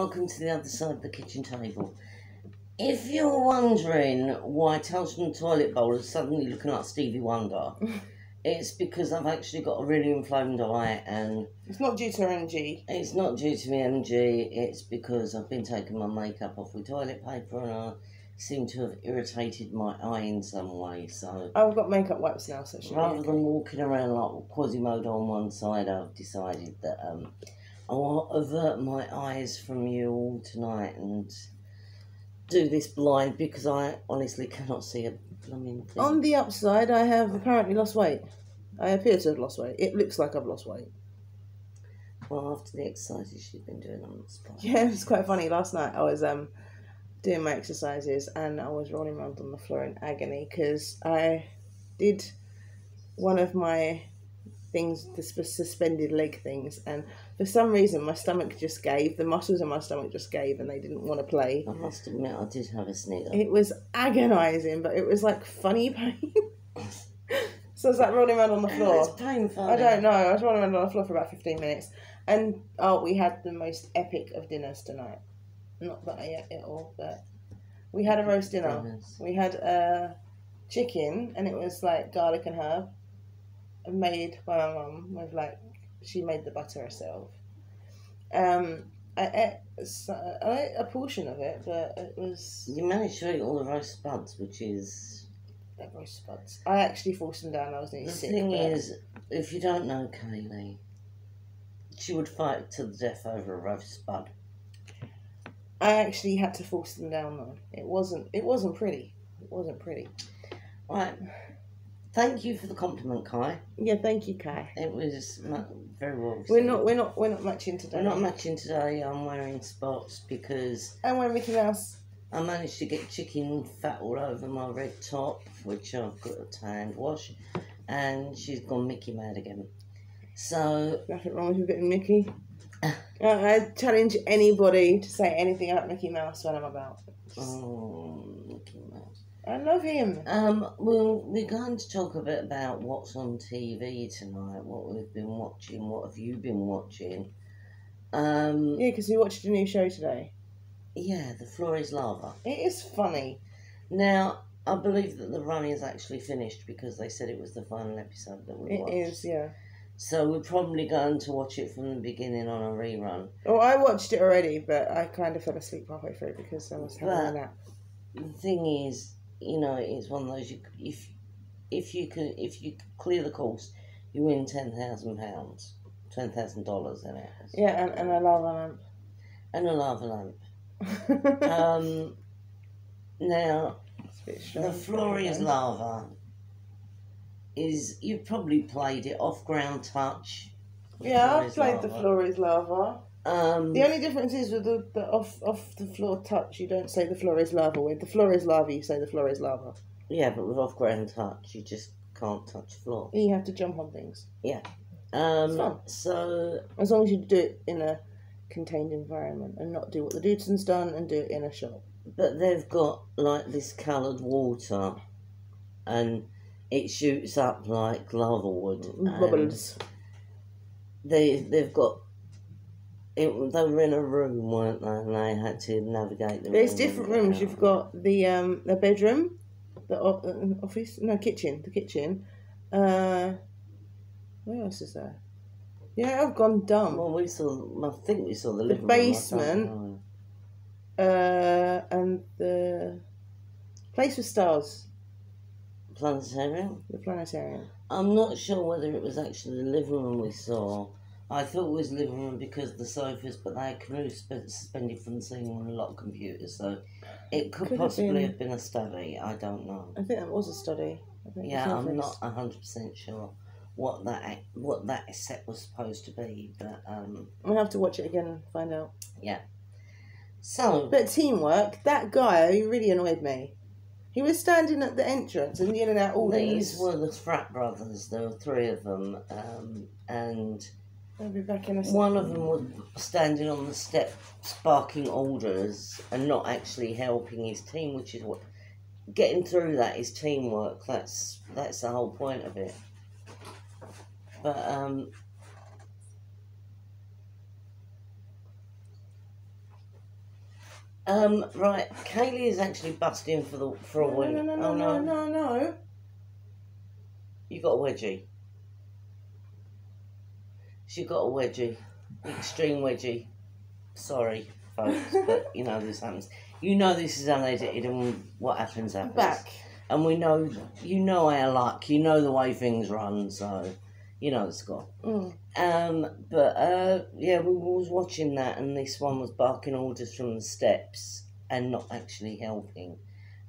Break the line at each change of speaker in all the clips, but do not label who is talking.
welcome to the other side of the kitchen table. If you're wondering why Telstra toilet bowl is suddenly looking like Stevie Wonder, it's because I've actually got a really inflamed eye, and
it's not due to MG.
It's not due to my MG, it's because I've been taking my makeup off with toilet paper and I seem to have irritated my eye in some way, so...
I've got makeup wipes now, so it should
rather
be okay.
than walking around like Quasimodo on one side, I've decided that I will avert my eyes from you all tonight and do this blind because I honestly cannot see a blooming thing.
On the upside, I have apparently lost weight. I appear to have lost weight. It looks like I've lost weight.
Well, after the exercises she's been doing on the spot.
Yeah, it's quite funny. Last night I was doing my exercises and I was rolling around on the floor in agony because I did one of my things, the suspended leg things, and for some reason my stomach just gave, the muscles in my stomach just gave and they didn't want to play.
I must admit I did have a snigger.
It was agonising, but it was like funny pain. So I was like rolling around on the floor.
It's painful.
I don't know, I was rolling around on the floor for about 15 minutes and we had the most epic of dinners tonight. Not that I ate it all, but we had a roast dinner. We had chicken and it was like garlic and herb, made by my mum with she made the butter herself. I ate a portion of it, but it was...
You managed to eat all the roast spuds, which is...
roast spuds. I actually forced them down, I was nearly sick.
The thing is, if you don't know Kaylee, she would fight to the death over a roast spud.
I actually had to force them down though. It wasn't pretty. It wasn't pretty.
Right. Thank you for the compliment, Kai.
Yeah, thank you, Kai.
It was very well received.
We're not matching today.
We're not matching today. I'm wearing spots because
I'm wearing Mickey Mouse.
I managed to get chicken fat all over my red top, which I've got a hand wash, and she's gone Mickey mad again. So
nothing wrong with a bit of Mickey. I challenge anybody to say anything about Mickey Mouse when I'm about.
Oh, Mickey Mouse.
I love him.
Well, we're going to talk a bit about what's on TV tonight, what we've been watching, what have you been watching.
Yeah, because we watched a new show today.
Yeah, The Floor is Lava.
It is funny.
Now, I believe that the run is actually finished because they said it was the final episode that we watched.
It is, yeah.
So we're probably going to watch it from the beginning on a rerun.
Well, I watched it already, but I kind of fell asleep halfway through because I was having a nap.
The thing is, you know, it's one of those, if you clear the course, you win £10,000, $10,000 in it.
Yeah, and a lava lamp.
And a lava lamp. Now, The Floor is Lava is, you've probably played it, Off Ground Touch.
Yeah, I've played The Floor is Lava. The only difference is with the off the floor touch, you don't say The Floor is Lava. With The Floor is Lava, you say The Floor is Lava.
Yeah, but with Off Ground Touch, you just can't touch the floor.
You have to jump on things.
Yeah. So
as long as you do it in a contained environment and not do what the Dudeson's done and do it in a shop.
But they've got like this coloured water, and it shoots up like lava wood.
Bubbles.
They've got. They were in a room, weren't they? And they had to navigate the room.
There's different rooms. You've got the bedroom, the office, no, kitchen. The kitchen. Where else is there? Yeah, I've gone dumb.
Well, I think we saw the living room.
The basement. And the place with stars.
Planetarium?
The planetarium.
I'm not sure whether it was actually the living room we saw. I thought it was living room because of the sofas, but they had canoes suspended from the ceiling on a lot of computers, so it could possibly have been a study. I don't know.
I think that was a study.
Yeah, I'm not 100% sure what that set was supposed to be, but
I'll have to watch it again and find out.
Yeah. So,
but teamwork. That guy, he really annoyed me. He was standing at the entrance and yelling out all
these were the frat brothers. There were three of them, and
I'll be back in a second.
One of them was standing on the step, barking orders and not actually helping his team, which is what getting through that is teamwork. That's the whole point of it. But Right, Kaylee is actually busting for a win.
No.
You got a wedgie. She got a wedgie. Extreme wedgie. Sorry, folks, but you know this happens. You know this is unedited and what happens.
Back.
And we know, you know our luck. You know the way things run, so you know the score. Yeah, we was watching that, and this one was barking orders from the steps and not actually helping.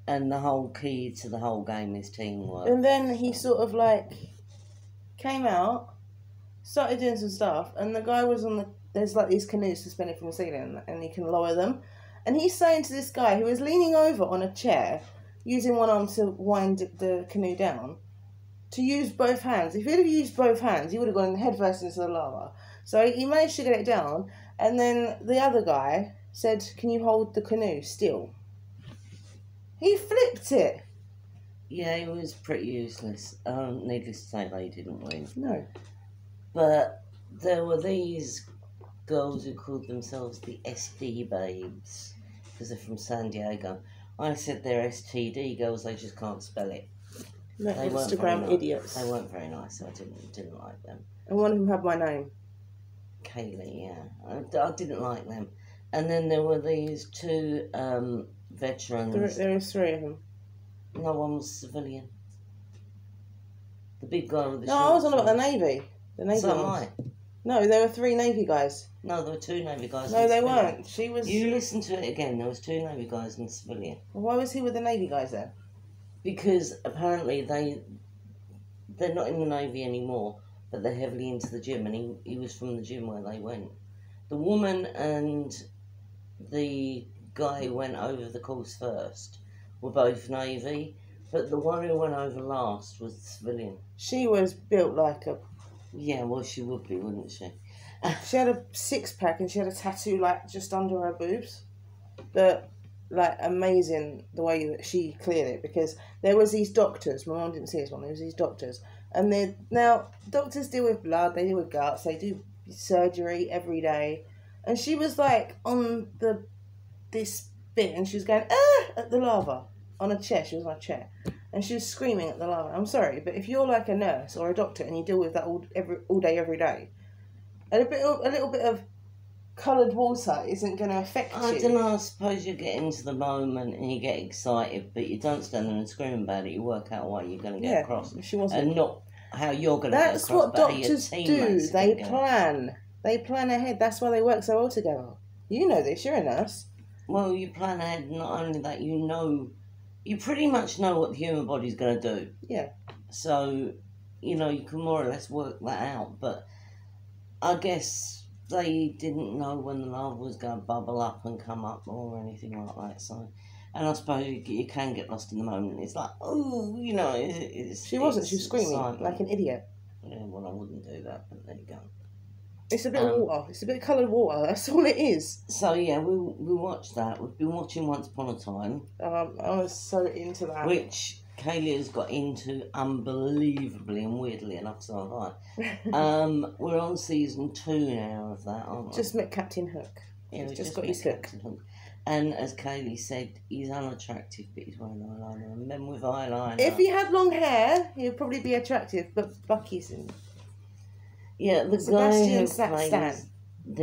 And the whole key to the whole game is teamwork.
And then he sort of like came out, started doing some stuff, and the guy was on there's like these canoes suspended from the ceiling, and he can lower them. And he's saying to this guy who was leaning over on a chair, using one arm to wind the canoe down, to use both hands. If he'd have used both hands, he would have gone headfirst into the lava. So he managed to get it down, and then the other guy said, "Can you hold the canoe still?" He flipped it.
Yeah, it was pretty useless. Needless to say, they didn't win.
No.
But there were these girls who called themselves the SD Babes, because they're from San Diego. I said they're STD girls, they just can't spell it.
No,
They weren't
Instagram
very
idiots.
They weren't very nice, so I didn't like them.
And one of them had my name.
Kaylee, yeah. I didn't like them. And then there were these two veterans.
There was three of them.
No one was civilian. The big guy with the
No, I was on about the Navy. The Navy
So am
ones.
I.
No, there were three Navy guys.
No, there were two Navy guys.
No,
and
they
civilian.
weren't. She was.
You listen to it again. There was two Navy guys and a civilian.
Why was he with the Navy guys then?
Because apparently they're not in the Navy anymore, but they're heavily into the gym, and he was from the gym where they went. The woman and the guy who went over the course first were both Navy, but the one who went over last was the civilian.
She was built like a.
Yeah, well, she would be, wouldn't she?
She had a six-pack and she had a tattoo like just under her boobs. But like amazing the way that she cleared it, because there was these doctors. My mum didn't see this one. There was these doctors, and now doctors deal with blood. They deal with guts. They do surgery every day, and she was like on this bit, and she was going at the lava on a chair. She was on a chair, and she was screaming at the lava. I'm sorry, but if you're like a nurse or a doctor and you deal with that all day every day, a little bit of coloured water isn't going to affect you.
I don't know, I suppose you get into the moment and you get excited, but you don't stand there and scream about it. You work out what you're going to get across.
She wasn't.
And not how you're going to get across.
That's what
but how your
doctors do.
teammates are
They
gonna
plan. They plan ahead. That's why they work so well together. You know this. You're a nurse.
Well, you plan ahead. Not only that, you pretty much know what the human body's going to do.
Yeah.
So, you can more or less work that out. But I guess they didn't know when the lava was going to bubble up and come up or anything like that. So, and I suppose you can get lost in the moment. It's like, oh,
She wasn't. She was screaming
excitement.
like an idiot.
Yeah, well, I wouldn't do that, but there you go.
It's a bit of water. It's a bit of coloured water. That's all it is.
So, yeah, we watched that. We've been watching Once Upon a Time.
I was so into that.
Which Kaylee has got into unbelievably and weirdly enough, so have I. We're on season 2 now of that, aren't we?
Just met Captain Hook.
Yeah,
He's just got his hook.
And as Kaylee said, he's unattractive, but he's wearing eyeliner. And men with eyeliner.
If he had long hair, he'd probably be attractive, but Bucky's in.
Yeah, the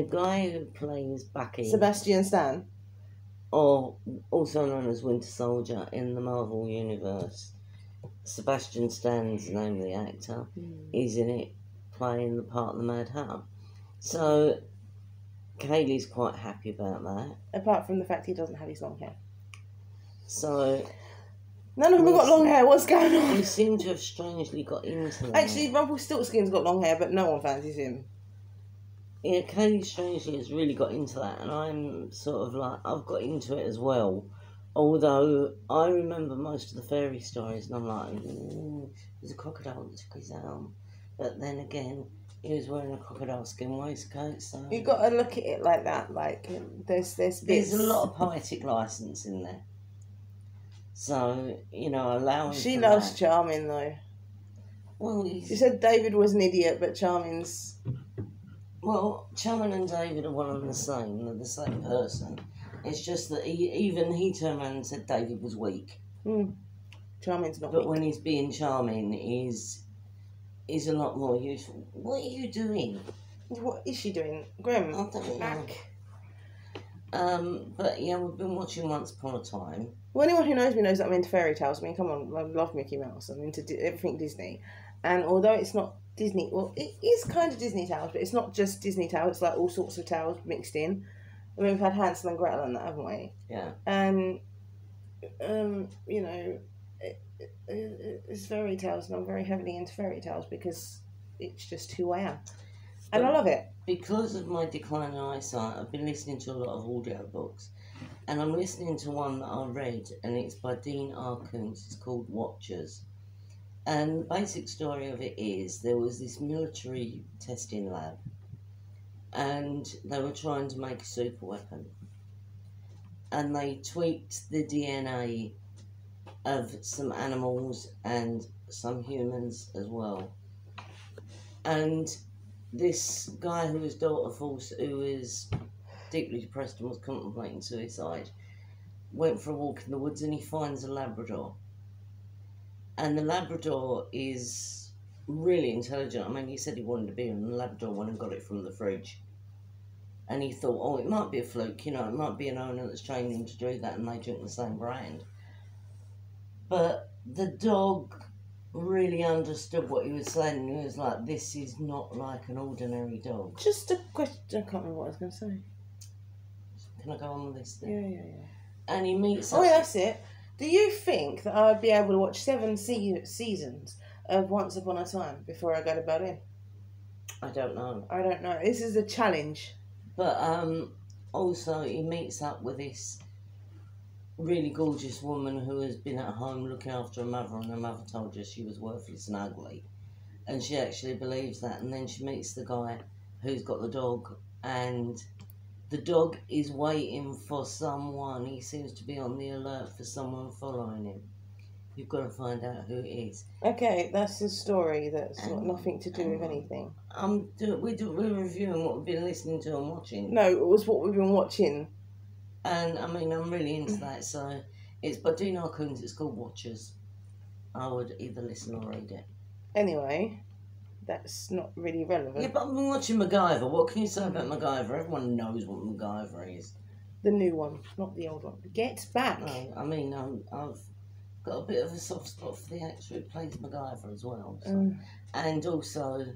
guy who plays Bucky.
Sebastian Stan.
Or also known as Winter Soldier in the Marvel Universe. Sebastian Stan's the name of the actor. He's in it playing the part of the Mad Hatter. So Kaylee's quite happy about that.
Apart from the fact he doesn't have his long hair.
So
none of them have got long hair. What's going on?
He seem to have strangely got into that.
Actually, Rumpelstiltskin's got long hair, but no one fancies him.
Yeah, Kaylee strangely has really got into that, and I'm sort of like, I've got into it as well. Although I remember most of the fairy stories, and I'm like, there's a crocodile that took his arm. But then again, he was wearing a crocodile skin waistcoat, so...
You've got to look at it like that, like, there's bits...
There's a lot of poetic licence in there. So, allowing...
She loves Charming, though.
Well,
she said David was an idiot, but Charming's...
Well, Charming and David are one and the same. They're the same person. It's just that even he turned around and said David was weak.
Charming's not
But
weak.
when he's being charming, is a lot more useful. What are you doing?
What is she doing? Grim,
I don't know.
back.
But yeah, we've been watching Once Upon a Time.
Well, anyone who knows me knows that I'm into fairy tales. I mean, come on, I love Mickey Mouse. I'm into everything Disney. And although it's not Disney, well, it is kind of Disney tales, but it's not just Disney tales. It's like all sorts of tales mixed in. I mean, we've had Hansel and Gretel and that, haven't we?
Yeah.
And, you know, it's fairy tales, and I'm very heavily into fairy tales because it's just who I am. And I love it.
Because of my decline in eyesight, I've been listening to a lot of audio books. And I'm listening to one that I read, and it's by Dean R. Koontz. It's called Watchers. And the basic story of it is there was this military testing lab, and they were trying to make a super weapon. And they tweaked the DNA of some animals and some humans as well. And this guy who was who was deeply depressed and was contemplating suicide, went for a walk in the woods and he finds a Labrador. And the Labrador is really intelligent. I mean, he said he wanted to be on the Labrador went and got it from the fridge. And he thought, oh, it might be a fluke, you know, it might be an owner that's trained him to do that and they drink the same brand. But the dog really understood what he was saying, and he was like, this is not like an ordinary dog.
Just a question. I can't remember what I was going to say.
Can I go on with this thing?
Yeah.
And he meets
Oh, yeah, that's it. Do you think that I'd be able to watch 7 seasons of Once Upon a Time before I go to Berlin?
I don't know.
I don't know. This is a challenge.
But also he meets up with this really gorgeous woman who has been at home looking after her mother, and her mother told her she was worthless and ugly. And she actually believes that. And then she meets the guy who's got the dog, and the dog is waiting for someone. He seems to be on the alert for someone following him. You've got to find out who it is.
Okay, that's a story that's got nothing to do with anything.
We're reviewing what we've been listening to and watching.
No, it was what we've been watching.
And I mean, I'm really into that. So it's by Dean R. Koontz. It's called Watchers. I would either listen or read it.
Anyway, that's not really relevant.
Yeah, but I've been watching MacGyver. What can you say about MacGyver? Everyone knows what MacGyver is.
The new one, not the old one. Get Back.
No, I mean, I've got a bit of a soft spot for the actor who plays MacGyver as well. So. And also,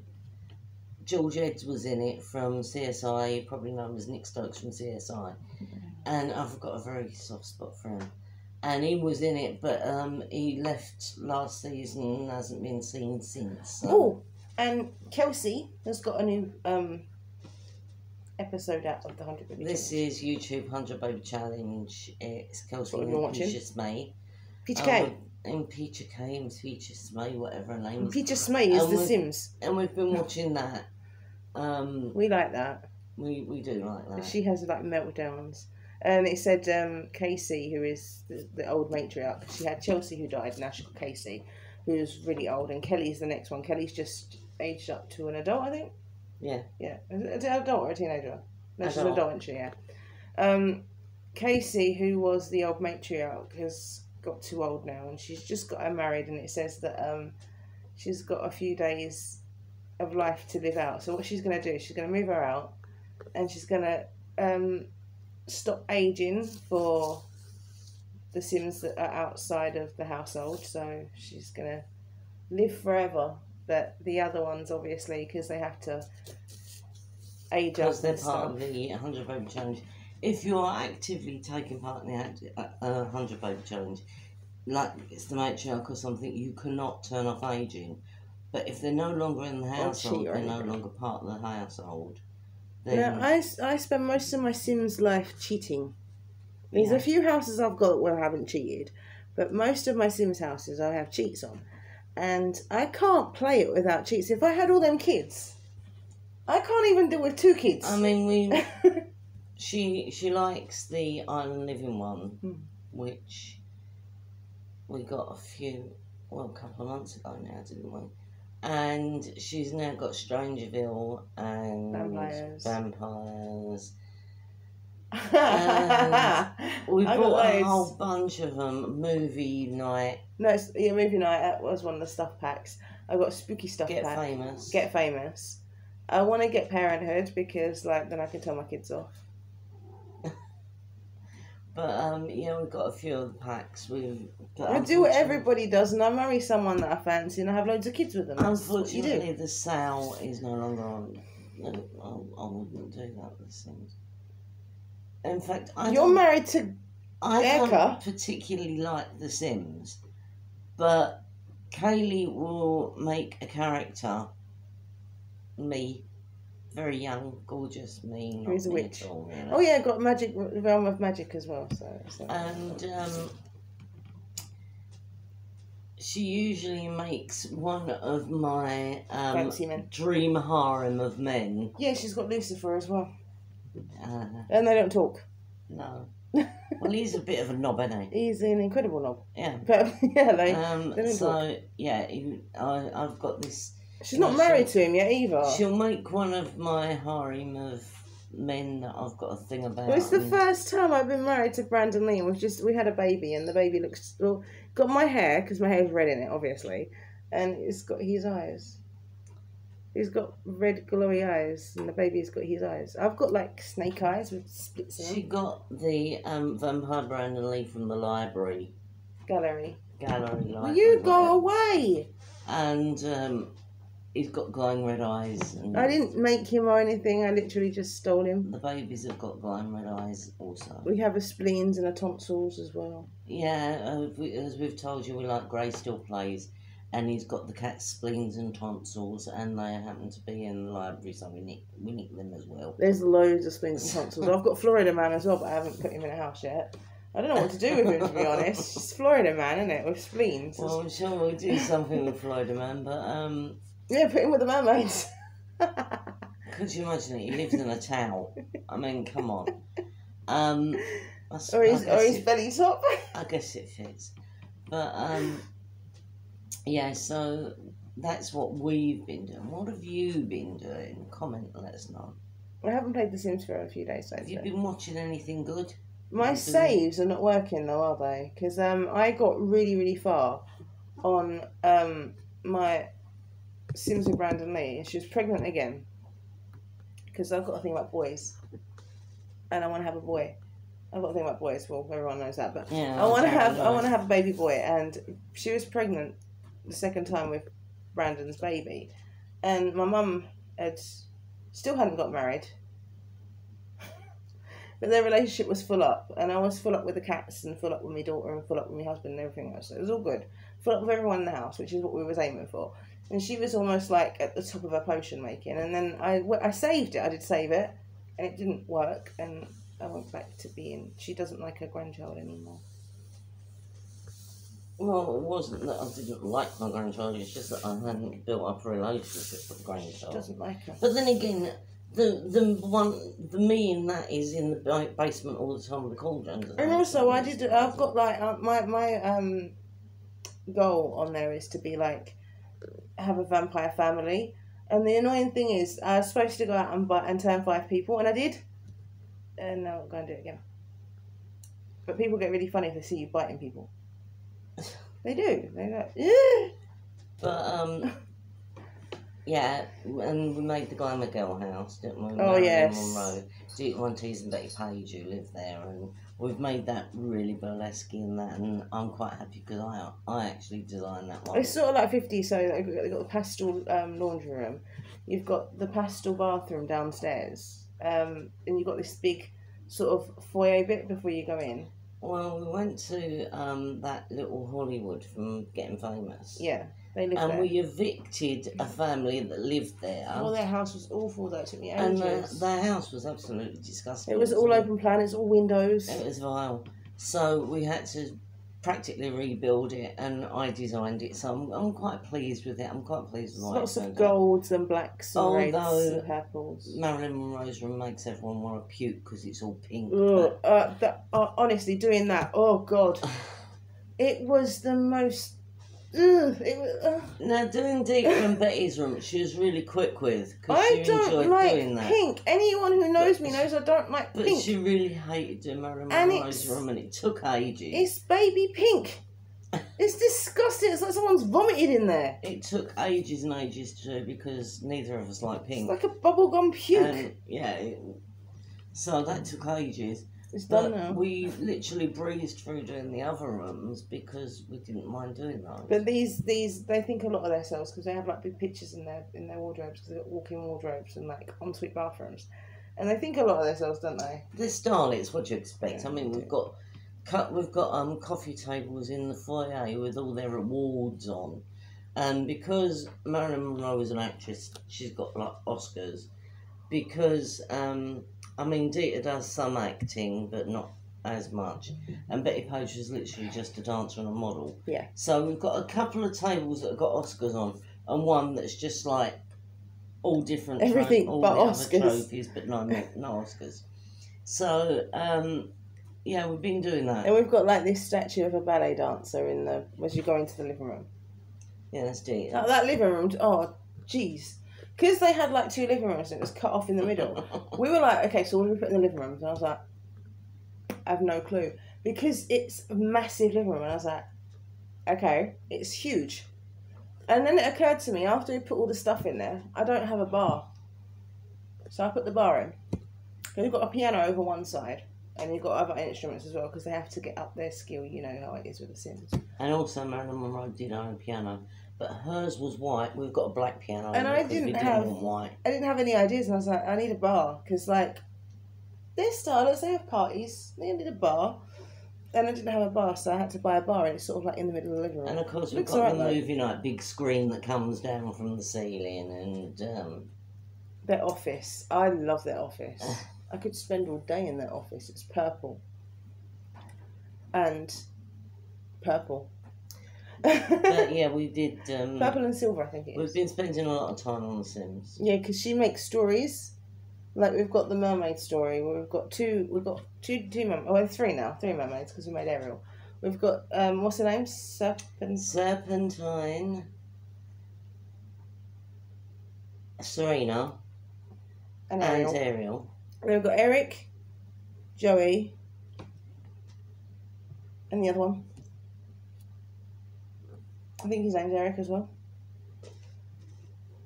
George Edds was in it from CSI, probably known as Nick Stokes from CSI. And I've got a very soft spot for him. And he was in it, but he left last season and hasn't been seen since. So.
Oh, and Kelsey has got a new episode out of the 100 Baby
This
Challenge.
is YouTube 100 Baby Challenge. It's Kelsey
What
and Peacher Smay.
Peacher K.
And Peacher K and Peacher Smay, whatever her name is.
Peacher Smay is The Sims.
And we've been watching that.
We like that.
We do like that.
She has like meltdowns. And it said Casey, who is the old matriarch, she had Chelsea who died, now she's got Casey, who's really old, and Kelly's the next one. Kelly's just aged up to an adult, I think.
Yeah.
Yeah. Is it an adult or a teenager? No, she's an adult, isn't she? Yeah. Casey, who was the old matriarch, has got too old now, and she's just got her married, and it says that she's got a few days of life to live out. So what she's going to do, she's going to move her out, and she's going to stop aging for the Sims that are outside of the household. So she's going to live forever, but the other ones, obviously, because they have to age up.
Because they're part of the 100 Baby Challenge. If you're actively taking part in the 100 Baby Challenge, like it's the matriarch or something, you cannot turn off aging. But if they're no longer in the household, they're no longer part of the household.
Now, I spend most of my Sims life cheating. There's a few houses I've got where I haven't cheated, but most of my Sims houses I have cheats on. And I can't play it without cheats. If I had all them kids, I can't even deal with 2 kids.
I mean, she likes the Island Living one, which we got a couple of months ago now, didn't we? And she's now got Strangerville and Vampires. We
I got
bought a
loads.
whole bunch of them. Movie night.
No, movie night. That was one of the stuff packs. I got a spooky stuff
Get
pack.
famous.
Get famous. I want to get Parenthood because, like, then I can tell my kids off.
But yeah, we've got a few of the packs.
I do what everybody does, and I marry someone that I fancy, and I have loads of kids with them. That's what you do.
Unfortunately, the sale is no longer on. I wouldn't do that with The Sims. In fact,
You're married to
I
Erica.
don't particularly like The Sims, but Kaylee will make a character, me, very young, gorgeous me, not
Who's a
me
witch.
at all, you know.
Oh yeah, got magic, realm of magic as well. So.
And she usually makes one of my
Fancy men.
dream harem of men.
Yeah, she's got Lucifer as well,
Uh,
and they don't talk.
no. Well, he's a bit of a knob, isn't he?
He's an incredible knob.
Yeah.
But yeah, they don't talk.
So yeah, I've got this.
She's not married to him yet either.
She'll make one of my harem of men that I've got a thing about.
Well, it's the first time I've been married to Brandon Lee. We had a baby, and the baby looks got my hair because my hair's red in it, obviously, and it's got his eyes. He's got red glowy eyes, and the baby's got his eyes. I've got like snake eyes with splits in them.
She got the vampire Brandon Lee from the library
Gallery.
library.
Will you go away?
And he's got glowing red eyes. And
I didn't make him or anything. I literally just stole him.
The babies have got glowing red eyes also.
We have a spleens and a tonsils as well.
Yeah, as we've told you, we like Grey still plays, and he's got the cat's spleens and tonsils, and they happen to be in the library, so we nick them as well.
There's loads of spleens and tonsils. I've got Florida Man as well, but I haven't put him in a house yet. I don't know what to do with him, to be honest. It's Florida Man, isn't it, with spleens.
Well, I'm sure we'll do something with Florida Man, but
yeah, put him with the mermaids.
could you imagine it? He lives in a towel. I mean, come on.
Or his belly top.
I guess it fits. But yeah, so that's what we've been doing. What have you been doing? Comment and let us know.
I haven't played The Sims for a few days. So
Have you been watching anything good?
My saves are not working though, are they? Because I got really, really far on my Sims with Brandon Lee, and she was pregnant again. Because I've got a thing about boys, and I want to have a boy. I've got a thing about boys. Well, everyone knows that, but
Yeah,
I want to have a baby boy, and she was pregnant the second time with Brandon's baby, and my mum still hadn't got married. But their relationship was full up, and I was full up with the cats, and full up with my daughter, and full up with my husband, and everything else. So it was all good. Full up with everyone in the house, which is what we was aiming for. And she was almost like at the top of her potion making. And then I saved it. I did save it, and it didn't work. And I went back to being. She doesn't like her grandchild anymore.
Well, it wasn't that I didn't like my grandchild, it's just that I hadn't built up a relationship with the grandchild.
She doesn't like her.
But then again, the me in that is in the basement all the time with the cauldrons.
And also, I've got like my goal on there is to be like have a vampire family. And the annoying thing is, I was supposed to go out and turn 5 people, and I did. And now I'm going to do it again. But people get really funny if they see you biting people. They do. They're like, ugh.
But yeah, and we made the Glamour Girl house, didn't we?
Oh, yes.
Monroe. One Tees and Betty Page who live there, and we've made that really burlesque and that, and I'm quite happy because I actually designed that one.
It's sort of like 50, so they've got the pastel laundry room. You've got the pastel bathroom downstairs, and you've got this big sort of foyer bit before you go in.
Well, we went to that little Hollywood from Getting Famous.
Yeah, they live there.
And we evicted a family that lived there.
Well, their house was awful though, it took me
and
ages.
their house was absolutely disgusting.
It was all open plan, it's all windows.
It was vile. So we had to practically rebuild it, and I designed it, so I'm quite pleased with it. I'm quite pleased with it.
Lots of golds and blacks and reds and purples.
Marilyn Monroe's room makes everyone want to puke because it's all pink.
Honestly, doing that, oh God. It was the most It was,
Now, doing Dita and Betty's room, she was really quick with, because
I
she
don't
enjoyed
like
doing that.
pink. Anyone who knows me knows I don't like
But
pink.
she really hated doing Marilyn
And
Monroe's room, and it took ages.
It's baby pink. It's disgusting. It's like someone's vomited in there.
It took ages and ages to do because neither of us like pink.
It's like a bubblegum puke.
And, yeah, so that took ages.
It's
But
done now.
we literally breezed through doing the other rooms because we didn't mind doing those.
But these, they think a lot of themselves because they have like big pictures in their wardrobes because they've got walk-in wardrobes and like ensuite bathrooms, and they think a lot of themselves, don't they?
The style is what you expect.
Yeah,
I mean, we've got coffee tables in the foyer with all their awards on, and because Marilyn Monroe is an actress, she's got like Oscars. Because I mean, Dita does some acting, but not as much, and Betty Page is literally just a dancer and a model.
Yeah.
So we've got a couple of tables that have got Oscars on, and one that's just like all different,
Everything
all
but
the
Oscars.
other trophies, but no Oscars. So yeah, we've been doing that.
And we've got like this statue of a ballet dancer in the as you go into the living room.
Yeah, that's Dita.
Like, that living room. Oh, jeez. Because they had like 2 living rooms and it was cut off in the middle. We were like, okay, so what do we put in the living rooms? And I was like, I have no clue. Because it's a massive living room. And I was like, okay, it's huge. And then it occurred to me, after we put all the stuff in there, I don't have a bar. So I put the bar in. So we've got a piano over one side. And you've got other instruments as well, because they have to get up their skill. You know how it is with the Sims.
And also Marilyn Monroe did own a piano. But hers was white. We've got a black piano.
And I
because we
didn't
want
have
white.
I didn't have any ideas, and I was like, I need a bar because like they're stylers, they have parties, they need a bar, and I didn't have a bar, so I had to buy a bar, and it's sort of like in the middle of the living room.
And of course we've
Looks
got
alright,
the
though.
movie night big screen that comes down from the ceiling, and
Their office, I love their office. I could spend all day in their office. It's purple and purple.
but yeah, we did.
Purple and silver, I think it
We've
is.
been spending a lot of time on The Sims.
Yeah, because she makes stories. Like we've got the mermaid story where we've got two three now, 3 mermaids because we made Ariel. We've got what's her name?
Serpentine, Serena,
And Ariel.
and Ariel.
Then we've got Eric, Joey, and the other one. I think his name's Eric as well.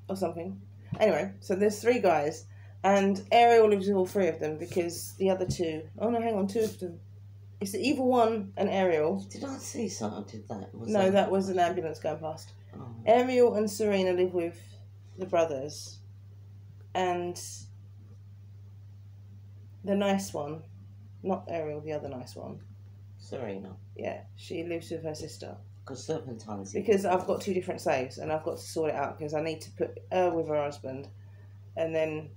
Or something. Anyway, so there's 3 guys. And Ariel lives with all 3 of them because the other 2... Oh no, hang on, 2 of them. It's the evil one and Ariel.
Did I see something? Did that?
No, that was an ambulance going past.
Oh.
Ariel and Serena live with the brothers. And the nice one, not Ariel, the other nice one.
Serena.
Yeah, she lives with her sister.
Because Serpentine's...
Because I've got 2 different saves and I've got to sort it out because I need to put her with her husband and then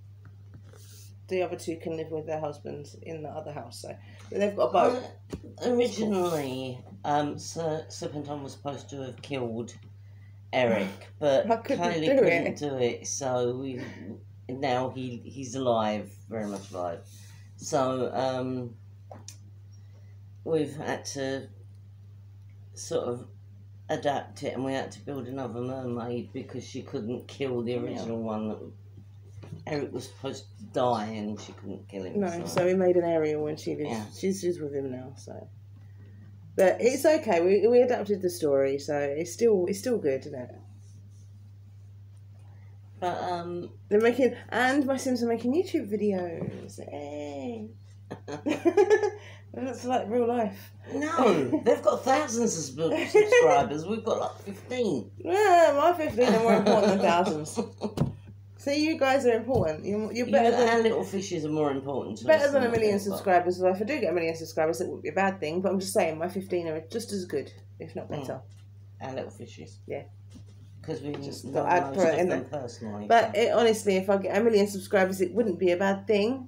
the other 2 can live with their husbands in the other house. So but they've got a boat.
Originally, Serpentine was supposed to have killed Eric, but
I couldn't
Kylie
do
couldn't
it.
do it, so now he's alive, very much alive. So we've had to sort of adapt it, and we had to build another mermaid because she couldn't kill the original one that Eric was supposed to die and she couldn't kill him.
No, so we made an Ariel and she lives.
Yeah.
She's with him now. So, but it's okay. We adapted the story, so it's still good, isn't it?
But
They're making, and my Sims are making YouTube videos. Hey. That's like real life.
no, they've got thousands of subscribers. We've got like 15.
Yeah, my 15 are more important than thousands. See, you guys are important. You're better than
Our little fishes are more important to
better
us
than a
what
million
they've got.
subscribers. Well, if I do get a million subscribers, it wouldn't be a bad thing. But I'm just saying, my 15 are just as good, if not better.
Our little fishes.
Yeah.
Because we
Just
just
thought
know
I'd
most
throw it
of
in
them
there.
personally.
But honestly, if I get a million subscribers, it wouldn't be a bad thing.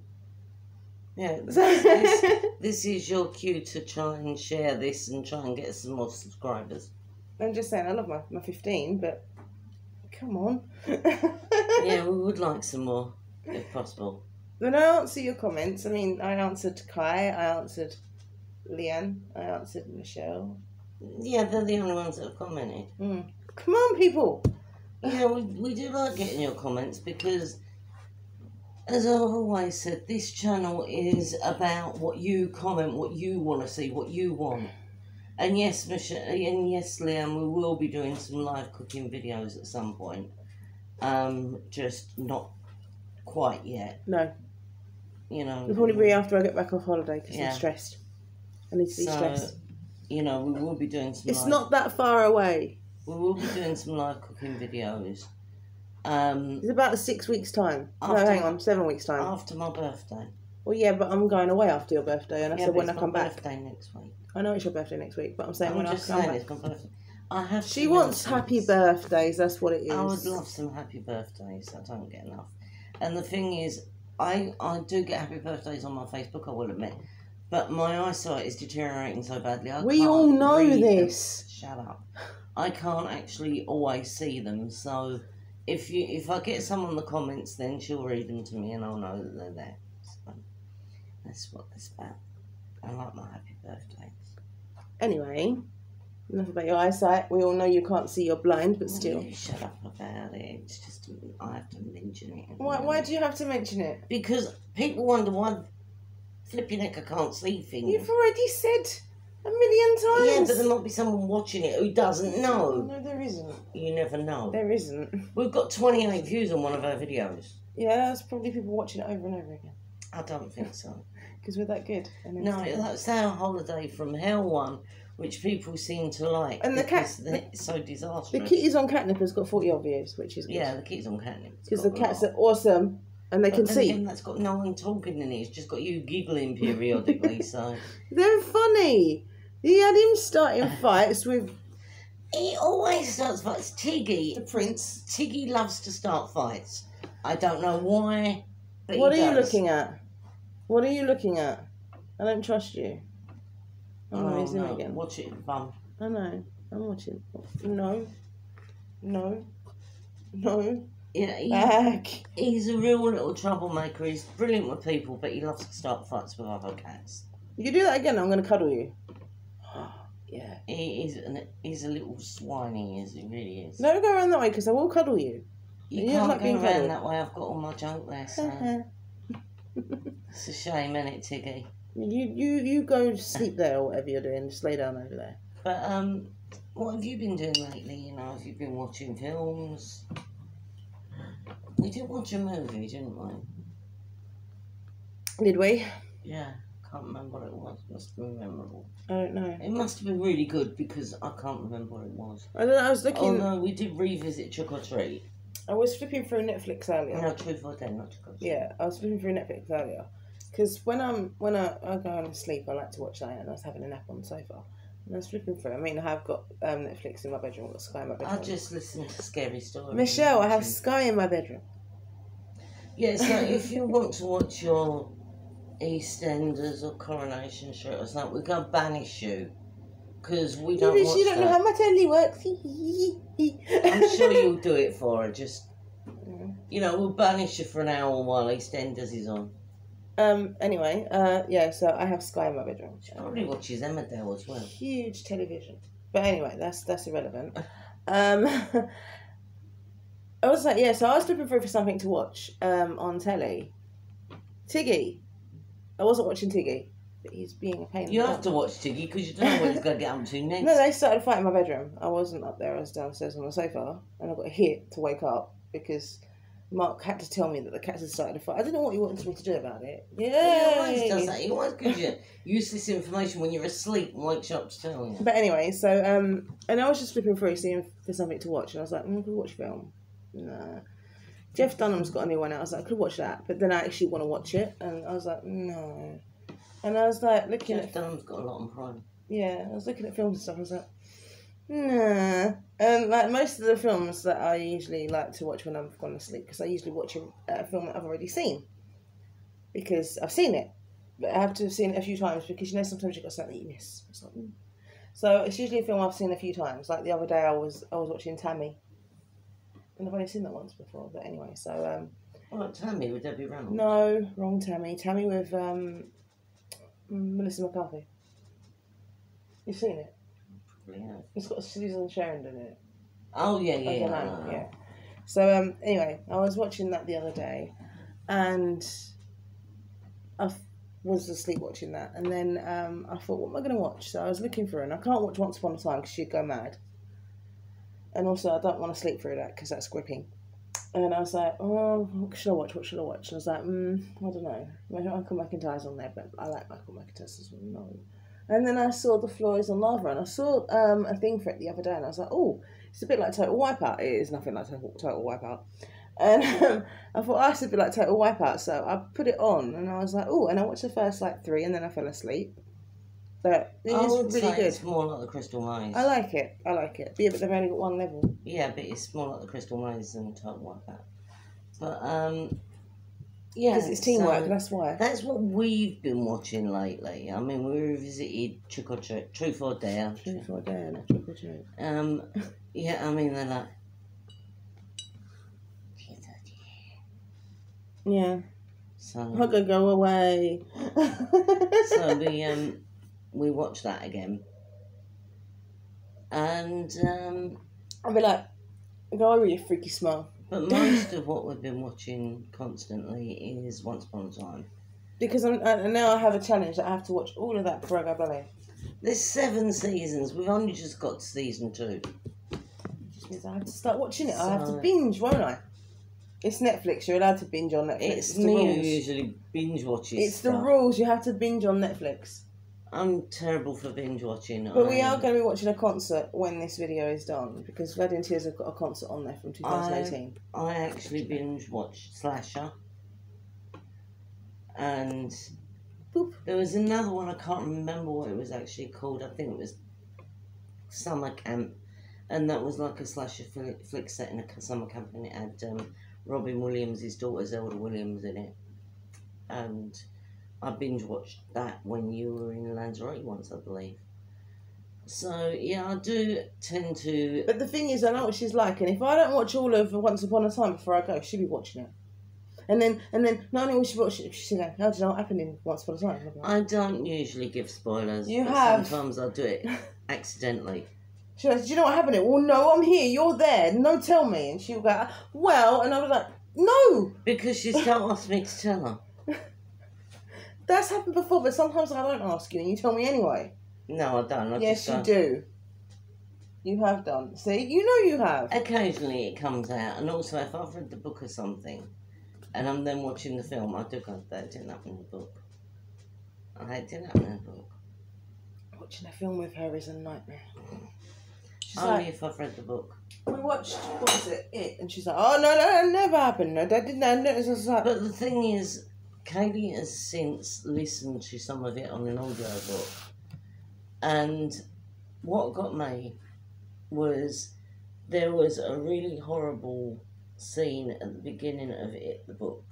yeah, this is your cue to try and share this and try and get some more subscribers.
I'm just saying, I love my 15, but come on.
Yeah, we would like some more, if possible.
When I answer your comments, I mean, I answered Kai, I answered Leanne, I answered Michelle,
Yeah, they're the only ones that have commented.
Come on, people.
Yeah, we do like getting your comments because, as I've always said, this channel is about what you comment, what you want to see, what you want. And yes, Michelle, and yes, Liam, we will be doing some live cooking videos at some point. Just not quite yet.
No.
You know.
It'll probably be after I get back off holiday because
Yeah.
I'm stressed. I need to be stressed.
You know, we will be doing some.
It's not that far away.
We will be doing some live cooking videos.
It's about 6 weeks' time.
After,
no, hang on, 7 weeks' time.
After my birthday.
Well, yeah, but I'm going away after your birthday, and I said when I come back.
It's my birthday next week.
I know it's your birthday next week, but I'm saying when I come back.
It's my birthday. I have.
She wants happy birthdays. That's what it is.
I would love some happy birthdays. I don't get enough. And the thing is, I do get happy birthdays on my Facebook, I will admit. But my eyesight is deteriorating so badly.
We all know this.
Shut up. I can't actually always see them. So if I get some on the comments, then she'll read them to me and I'll know that they're there. So that's what it's about. I like my happy birthdays.
Anyway, enough about your eyesight. We all know you can't see, you're blind, but still.
You shut up about it. It's just, I have to mention it.
Why do you have to mention it?
Because people wonder why flipping heck I can't see things.
You've already said a million times.
Yeah, but there might be someone watching it who doesn't know.
No, there isn't.
You never know.
There isn't.
We've got 28 views on one of our videos.
Yeah, that's probably people watching it over and over again.
I don't think so.
Because we're that good.
No, that's our Holiday from Hell one, which people seem to like.
And the cat,
it's so disastrous.
The Kitties on Catnip has got 40 odd views, which is good.
Yeah, the Kitties on Catnip.
Because the cats are awesome and they can see.
And that's got no one talking in it. It's just got you giggling periodically. So
they're funny. He had him starting fights with.
He always starts fights. Tiggy,
the prince.
Tiggy loves to start fights. I don't know why. But
what are you looking at? What are you looking at? I don't trust you. Oh, he's in again.
Watch it, bum.
I know. I'm watching. No.
Yeah, he's a real little troublemaker. He's brilliant with people, but he loves to start fights with other cats.
You do that again, I'm going to cuddle you. Yeah.
He's a little swine, he really is.
Don't go around that way, because I will cuddle you.
You can't go around that way. I've got all my junk there, so... It's a shame, isn't it, Tiggy?
You go sleep there or whatever you're doing. Just lay down over there.
But, what have you been doing lately? You know, have you been watching films? We did watch a movie, didn't we?
Did we?
Yeah. Can't remember what it was. Must have been memorable.
I don't know.
It must have been really good because I can't remember what it was.
I don't know. I was looking.
Oh no, we did revisit Trick or Treat.
I was flipping through Netflix earlier.
No, Truth or Dare, not Trick or Treat.
Yeah, I was flipping through Netflix earlier because when I go on to sleep, I like to watch that, and I was having a nap on the sofa. And I was flipping through. I mean, I have got Netflix in my bedroom. I've got Sky in my bedroom.
I just listen to scary stories.
Michelle, I have Sky in my bedroom.
Yeah, so if you want to watch your EastEnders or Coronation Street or something, we're going to banish you. Because we don't watch
you don't know how my telly works.
I'm sure you'll do it for her. Just, you know, we'll banish you for an hour while EastEnders is on.
Anyway, yeah, so I have Sky in my bedroom.
She probably watches Emmerdale as well.
Huge television. But anyway, that's irrelevant. I was like, yeah, so I was looking for something to watch on telly. Tiggy. I wasn't watching Tiggy, but he's being a pain.
You have to watch Tiggy because you don't know what he's going to get up to next.
No, they started a fight in my bedroom. I wasn't up there, I was downstairs on the sofa, and I got hit to wake up because Mark had to tell me that the cats had started a fight. I didn't know what he wanted me to do about it. Yeah.
He always does that. He always gives you useless information when you're asleep and wakes you up to tell you.
But anyway, so, and I was just flipping through, seeing for something to watch, and I was like, could watch film. Nah. Jeff Dunham's got a new one out. I was like, I could watch that, but then I actually want to watch it, and I was like, no. And I was like looking
Jeff Dunham's got a lot on Prime.
Yeah, I was looking at films and stuff. I was like, nah. And like most of the films that I usually like to watch when I'm gone to sleep, because I usually watch a film that I've already seen, because I've seen it, but I have to have seen it a few times because you know sometimes you've got something that you miss. So it's usually a film I've seen a few times. Like the other day, I was watching Tammy. And I've only seen that once before, but anyway, so...
Tammy with Debbie Reynolds?
No, wrong Tammy. Tammy with Melissa McCarthy. You've seen it?
probably have.
It's got Susan Sharon in it.
Oh yeah,
I
yeah,
don't know, yeah. So anyway, I was watching that the other day, and I was asleep watching that, and then I thought, what am I going to watch? So I was looking for it, and I can't watch Once Upon a Time because she'd go mad, and also I don't want to sleep through that because that's gripping. And I was like, oh, what should I watch? What should I watch? And I was like, I don't know. Michael McIntyre's on there, but I like Michael McIntyre as well. No. And then I saw The Floor Is on Lava, and I saw a thing for it the other day, and I was like, oh, it's a bit like Total Wipeout. It is nothing like Total Wipeout. And I thought, oh, it's a bit like Total Wipeout. So I put it on, and I was like, oh, and I watched the first, 3, and then I fell asleep. But it is really good.
It's more like the Crystal Maze.
I like it. Yeah, but they've only got one level.
Yeah, but it's more like the Crystal Maze than Total Wipeout. But, yeah.
Because it's teamwork, that's why.
That's what we've been watching lately. I mean, we revisited Trick or Treat, Truth or Dare.
Truth or Dare, not Trick or Treat.
Yeah, I mean, they're like...
Yeah.
So...
I'm not going to go away.
So we watched that again. And,
I'll be like, go, I really freaky smell.
But most of what we've been watching constantly is Once Upon a Time.
Because now I have a challenge that I have to watch all of that before I go ballet.
There's 7 seasons. We've only just got to season 2.
Which means I have to start watching it. I have to binge, won't I? It's Netflix. You're allowed to binge on Netflix.
It's me who usually binge watches
It's
stuff.
the rules. You have to binge on Netflix.
I'm terrible for binge watching.
But we are going to be watching a concert when this video is done, because Vlad and Tears have got a concert on there from 2018.
I actually binge watched Slasher. And
Boop.
There was another one, I can't remember what it was actually called. I think it was Summer Camp. And that was like a slasher flick set in a summer camp, and it had Robin Williams, his daughter Zelda Williams in it. And I binge watched that when you were in Lanzarote once, I believe. So, yeah, I do tend to...
But the thing is, I know what she's like, and if I don't watch all of Once Upon a Time before I go, she'll be watching it. And then not only will she watch it, she'll go, how do you know what happened in Once Upon a Time?
I don't usually give spoilers.
You have.
Sometimes I do it accidentally.
She goes, do you know what happened? Well, no, I'm here, you're there, no, tell me. And she'll go, well, and I was like, no!
Because she still asked me to tell her.
That's happened before, but sometimes I don't ask you and you tell me anyway.
No, I don't.
Yes, you do. You have done. See, you know you have.
Occasionally it comes out, and also if I've read the book or something, and I'm then watching the film, I do go, that didn't happen in the book. It didn't happen in the book.
Watching a film with her is a nightmare. She's
Only
like,
if I've read the book.
We watched, what was it? And she's like, oh, no, that never happened. No, that didn't happen. It was like...
But the thing is, Katie has since listened to some of it on an audio book. And what got me was there was a really horrible scene at the beginning of it, the book,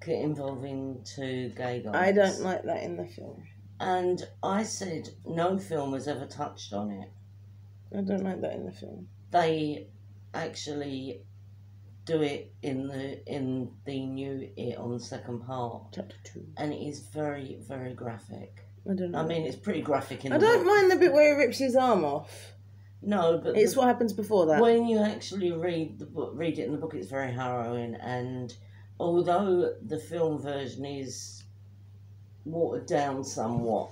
involving 2 gay guys.
I don't like that in the film.
And I said no film has ever touched on it.
I don't like that in the film.
They actually do it in the new It on the second part.
Chapter 2.
And it is very, very graphic.
I don't know.
I mean, it's pretty graphic in the
I don't
book.
mind the bit where he rips his arm off.
No, but
it's what happens before that.
When you actually read it in the book, it's very harrowing. And although the film version is watered down somewhat,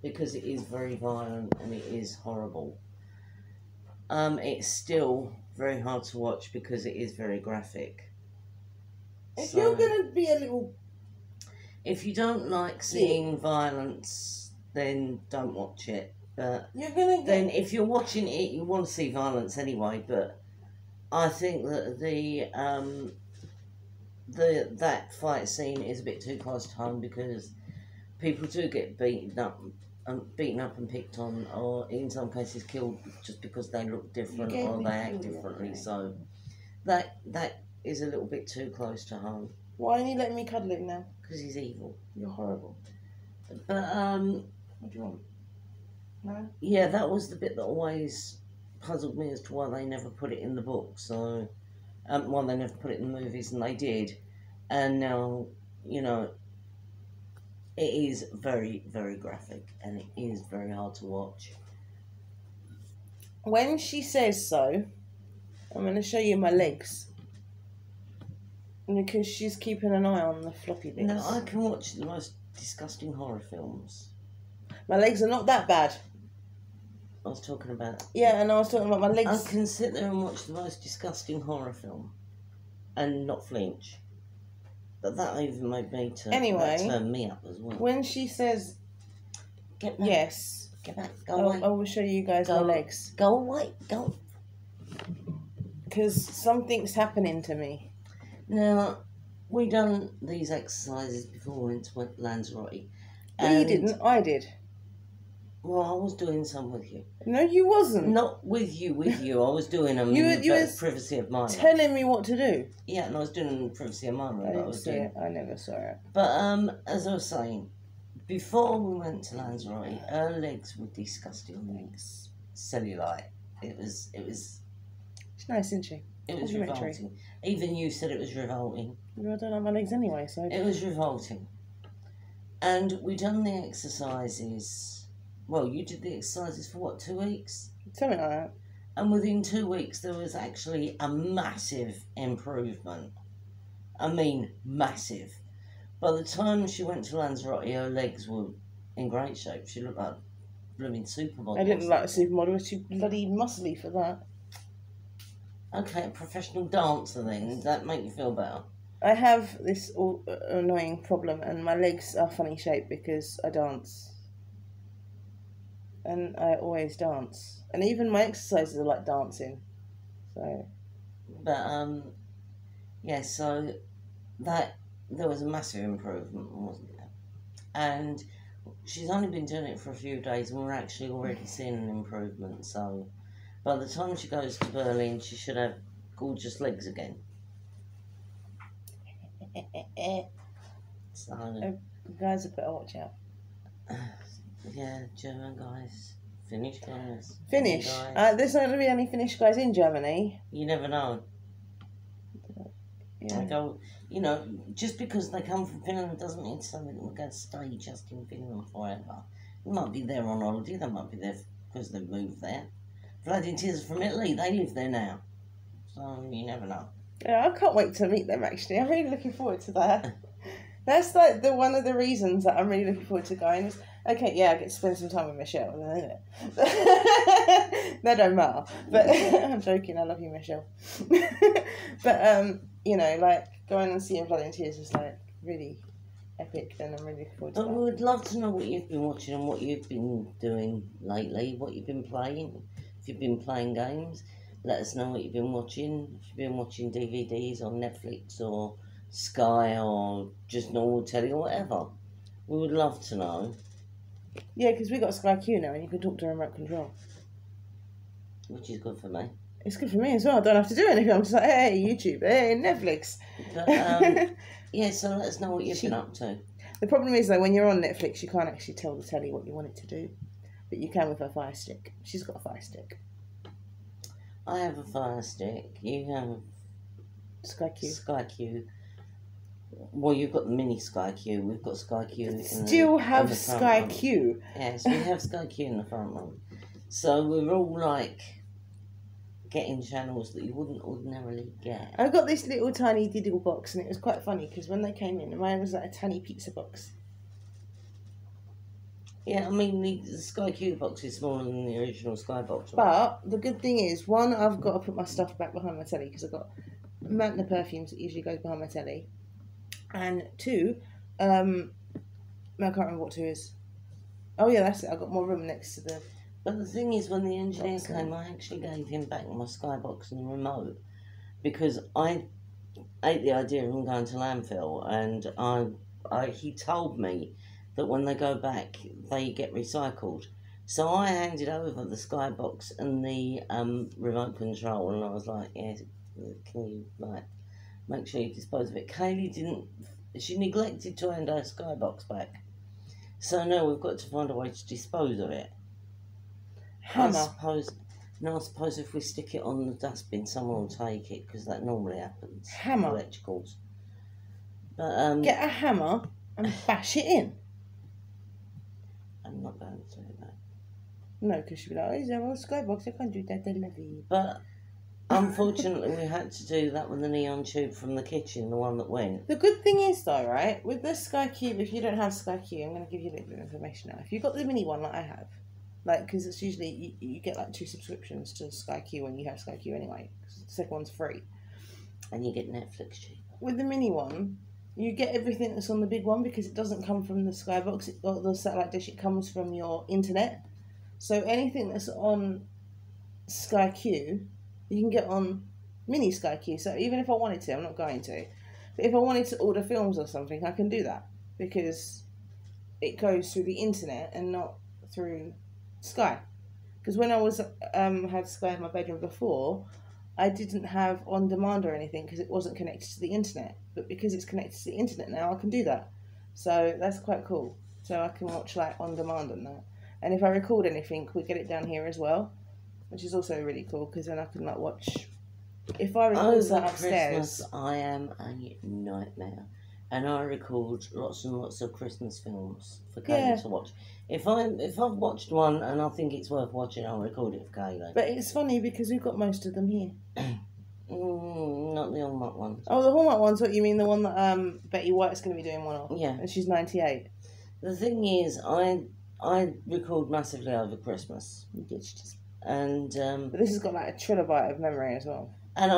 because it is very violent and it is horrible, it's still very hard to watch because it is very graphic.
If you're going to be a little...
If you don't like seeing violence, then don't watch it. But
you're gonna
then if you're watching it, you want to see violence anyway. But I think that that fight scene is a bit too close to home because people do get beaten up and picked on, or in some cases killed just because they look different or they act differently. So that is a little bit too close to home.
Why aren't you letting me cuddle him now?
Because he's evil.
You're horrible.
But
what do you want? No?
Yeah, that was the bit that always puzzled me as to why they never put it in the book. So, why they never put it in the movies, and they did. And now, you know, it is very, very graphic, and it is very hard to watch.
When she says so, I'm going to show you my legs. Because she's keeping an eye on the floppy bits.
No, I can watch the most disgusting horror films.
My legs are not that bad.
I was talking about...
Yeah, and I was talking about my legs.
I can sit there and watch the most disgusting horror film and not flinch. But that even made me turn me up as well.
When she says
Get back.
yes,
Get back. Go away.
I will show you guys my legs.
Go away. Go.
Because something's happening to me.
Now, we done these exercises before we went to Lanzarote.
You didn't, I did.
Well, I was doing some with you.
No, you wasn't.
Not with you. I was doing them in the privacy of my room.
Telling me what to do.
Yeah, and I was doing them in the privacy of my room.
I didn't see it. I never saw it.
But as I was saying, before we went to Lanzarote, her legs were disgusting legs. Cellulite. It was.
She's nice, isn't she?
It was revolting. Even you said it was revolting.
Well, I don't have my legs anyway, so...
It was revolting. And we done the exercises... Well, you did the exercises for what, 2 weeks?
Something like that.
And within 2 weeks, there was actually a massive improvement. I mean, massive. By the time she went to Lanzarote, her legs were in great shape. She looked like a blooming supermodel.
I didn't look like a supermodel. She bloody muscly for that.
Okay, a professional dancer then. Does that make you feel better?
I have this annoying problem, and my legs are funny shaped because I dance. And I always dance. And even my exercises are like dancing. So.
But, yeah, so that there was a massive improvement, wasn't there? And she's only been doing it for a few days, and we're actually already seeing an improvement, so... By the time she goes to Berlin, she should have gorgeous legs again. So,
you guys have better watch out.
Yeah, German guys. Finnish guys.
Finnish? There's not going to be any Finnish guys in Germany.
You never know.
Yeah.
I go, you know, just because they come from Finland doesn't mean something we're going to stay just in Finland forever. They might be there on holiday, they might be there because they've moved there. Bloody Tears from Italy, they live there now. So you never know.
Yeah, I can't wait to meet them actually. I'm really looking forward to that. That's like one of the reasons that I'm really looking forward to going. Is, okay, yeah, I get to spend some time with Michelle. That don't matter. But I'm joking, I love you, Michelle. But you know, like going and seeing Blood and Tears is like really epic, and I'm really looking forward to that.
We would love to know what you've been watching and what you've been doing lately, what you've been playing. If you've been playing games, let us know what you've been watching. If you've been watching DVDs on Netflix or Sky or just normal telly or whatever. We would love to know.
Yeah, because we got Sky Q now and you can talk to a remote control.
Which is good for me.
It's good for me as well. I don't have to do anything. I'm just like, hey, YouTube, hey, Netflix.
But, yeah, so let us know what you've been up to.
The problem is, though, when you're on Netflix, you can't actually tell the telly what you want it to do. But you can with her Fire Stick. She's got a Fire Stick.
I have a Fire Stick. You have
Sky Q.
Sky Q. Well, you've got the mini Sky Q. We've got Sky Q.
Still have Sky Q.
Yes, we have Sky Q in the front room. So we're all like getting channels that you wouldn't ordinarily get.
I got this little tiny diddle box, and it was quite funny because when they came in, mine was like a tiny pizza box.
Yeah, I mean, the Sky Q box is smaller than the original Sky box. Right?
But the good thing is, one, I've got to put my stuff back behind my telly because I've got a mountain of perfumes that usually goes behind my telly. And two, I can't remember what two is. Oh yeah, that's it. I've got more room next to the...
But the thing is, when the engineer came, I actually gave him back my Skybox and the remote because I ate the idea of him going to landfill, and he told me that when they go back, they get recycled. So I handed over the Skybox and the remote control, and I was like, yeah, can you like make sure you dispose of it? Kaylee didn't. She neglected to hand her Skybox back. So now we've got to find a way to dispose of it.
Hammer.
I suppose if we stick it on the dustbin, someone will take it, because that normally happens.
Hammer.
Electricals. But,
get a hammer and bash it in.
I'm not going to do that.
No, because she'd be like, oh, is there on Skybox? I can't do that, I love you.
But unfortunately, we had to do that with the neon tube from the kitchen, the one that went.
The good thing is, though, right, with the Sky Cube, if you don't have Sky Cube, I'm going to give you a little bit of information now. If you've got the mini one like I have, like, because it's usually, you get like 2 subscriptions to Sky Q when you have Sky Q anyway, because the second one's free.
And you get Netflix cheaper.
With the mini one, you get everything that's on the big one because it doesn't come from the Skybox or the satellite dish, it comes from your internet. So anything that's on Sky Q, you can get on mini Sky Q. So even if I wanted to, I'm not going to, but if I wanted to order films or something, I can do that because it goes through the internet and not through Sky. Because when I was had Sky in my bedroom before, I didn't have on demand or anything because it wasn't connected to the internet. But because it's connected to the internet now, I can do that. So that's quite cool. So I can watch like on demand and that. And if I record anything, we get it down here as well, which is also really cool because then I can like watch. If I record that upstairs,
Christmas, I am a nightmare, and I record lots and lots of Christmas films for Kayla to watch. If I've watched one and I think it's worth watching, I'll record it for Kayla.
But it's funny because we've got most of them here.
Not the Hallmark ones.
Oh, the Hallmark ones. What you mean? The one that Betty White's going to be doing one of?
Yeah.
And she's 98.
The thing is, I record massively over Christmas, and
but this has got like a trilobite of memory as well.
And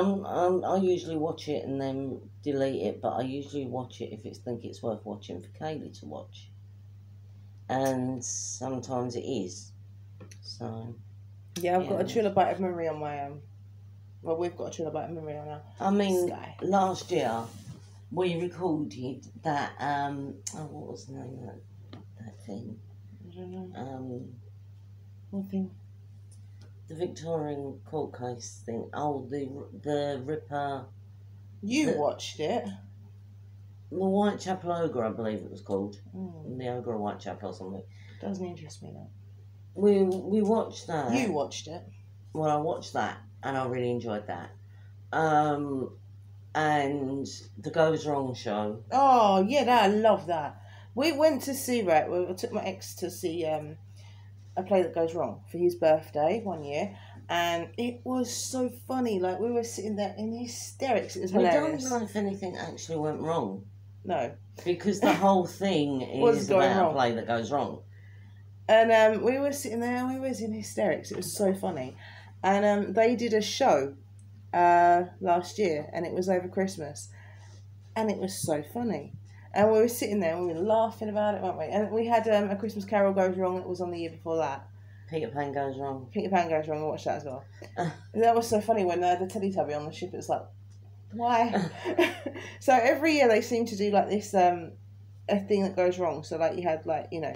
I usually watch it and then delete it, but I usually watch it if think it's worth watching for Kaylee to watch. And sometimes it is. So.
Yeah, I've got a trilobite of memory on my well, we've got a trilobite of memory on our
I mean,
Sky.
Last year we recorded that what was the name of that thing?
I don't know. What thing?
The Victorian court case thing. Oh, the Ripper.
You watched it.
The Whitechapel Ogre, I believe it was called. The Ogre of Whitechapel or something.
Doesn't interest me, though.
We watched that.
You watched it.
Well, I watched that, and I really enjoyed that. And the Goes Wrong show.
Oh, yeah, I love that. We went to see, right, I took my ex to see a play that goes wrong for his birthday one year, and it was so funny. Like, we were sitting there in hysterics. It was hilarious.
We don't know if anything actually went wrong.
No.
Because the whole thing is about a play that goes wrong.
And we were sitting there and we was in hysterics. It was so funny. And they did a show last year, and it was over Christmas. And it was so funny. And we were sitting there and we were laughing about it, weren't we? And we had A Christmas Carol Goes Wrong that was on the year before that.
Peter Pan Goes Wrong.
Peter Pan Goes Wrong, I watched that as well. That was so funny when the Teletubby on the ship, it's like, why? So every year they seem to do like this, a thing that goes wrong. So like you had like, you know,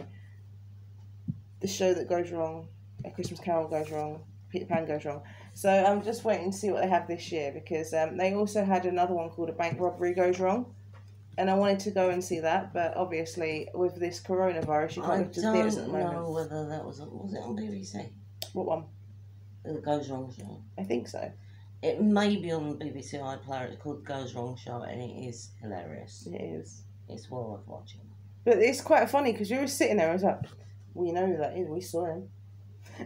the show that goes wrong, A Christmas Carol Goes Wrong, Peter Pan Goes Wrong. So I'm just waiting to see what they have this year because they also had another one called A Bank Robbery Goes Wrong. And I wanted to go and see that, but obviously with this coronavirus, you can't go to theatres at the moment. I don't know
whether that was it on BBC?
What one?
The Goes Wrong show.
I think so.
It may be on the BBC iPlayer. It's called Goes Wrong Show, and it is hilarious.
It is.
It's well worth watching.
But it's quite funny because you were sitting there. I was like, "We know who that is. We saw him."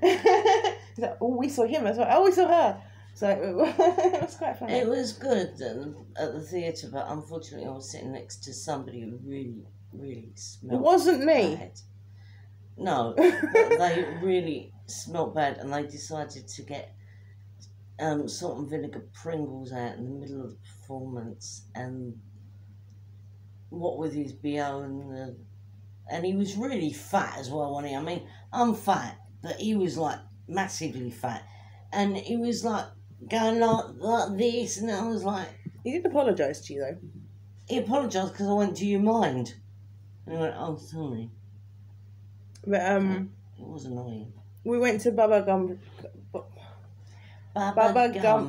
He's like, "Oh, we saw him." I was like, "Oh, we saw her." So it was quite funny.
It was good at the theatre, but unfortunately, I was sitting next to somebody who really, really smelled.
It wasn't me.
Bad. No, they really smelled bad, and they decided to get salt and vinegar Pringles out in the middle of the performance, and what with his BO and he was really fat as well, wasn't he? I mean, I'm fat, but he was like massively fat, and he was like going like this, and I was like...
He didn't apologise to you, though.
He apologised because I went, "Do you mind?" And I went, "Oh, sorry."
But
it was annoying.
We went to Baba Gump